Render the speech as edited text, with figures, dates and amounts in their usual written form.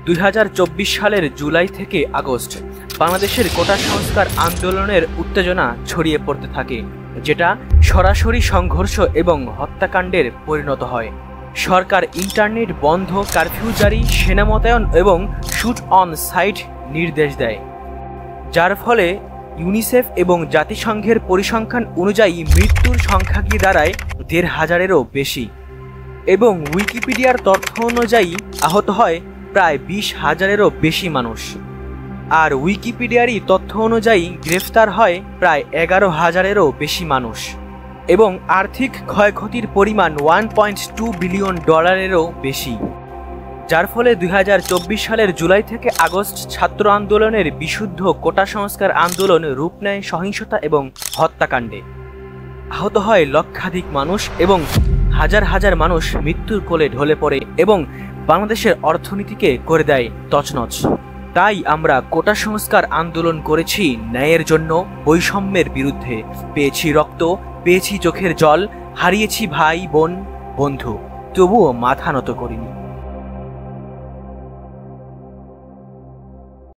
2024 সালের জুলাই থেকে আগস্ট বাংলাদেশের কোটা সংস্কার আন্দোলনের উত্তেজনা ছড়িয়ে পড়তে থাকে, যেটা সরাসরি সংঘর্ষ এবং হত্যাকাণ্ডের পরিণত হয়। সরকার ইন্টারনেট বন্ধ, কারফিউ জারি, সেনা মোতায়েন এবং শুট অন সাইট নির্দেশ দেয়, যার ফলে ইউনিসেফ এবং জাতিসংঘের পরিসংখ্যান অনুযায়ী মৃত্যুর সংখ্যা গিয়ে দাঁড়ায় 1,500-এরও বেশি এবং উইকিপিডিয়ার তথ্য অনুযায়ী আহত হয় প্রায় 20,000-এরও বেশি মানুষ। আর উইকিপিডিয়ারই তথ্য অনুযায়ী গ্রেফতার হয় প্রায় 11,000-এরও বেশি মানুষ এবং আর্থিক ক্ষয়ক্ষতির পরিমাণ $1.2 বিলিয়ন বেশি, যার ফলে 2024 সালের জুলাই থেকে আগস্ট ছাত্র আন্দোলনের বিশুদ্ধ কোটা সংস্কার আন্দোলন রূপ নেয় সহিংসতা এবং হত্যাকাণ্ডে। আহত হয় লক্ষাধিক মানুষ এবং হাজার হাজার মানুষ মৃত্যুর কোলে ঢলে পড়ে এবং বাংলাদেশের অর্থনীতিকে করে দেয় তছনছ। তাই আমরা কোটা সংস্কার আন্দোলন করেছি ন্যায়ের জন্য, বৈষম্যের বিরুদ্ধে। পেয়েছি রক্ত, পেয়েছি চোখের জল, হারিয়েছি ভাই বোন বন্ধু, তবুও মাথা নত করিনি।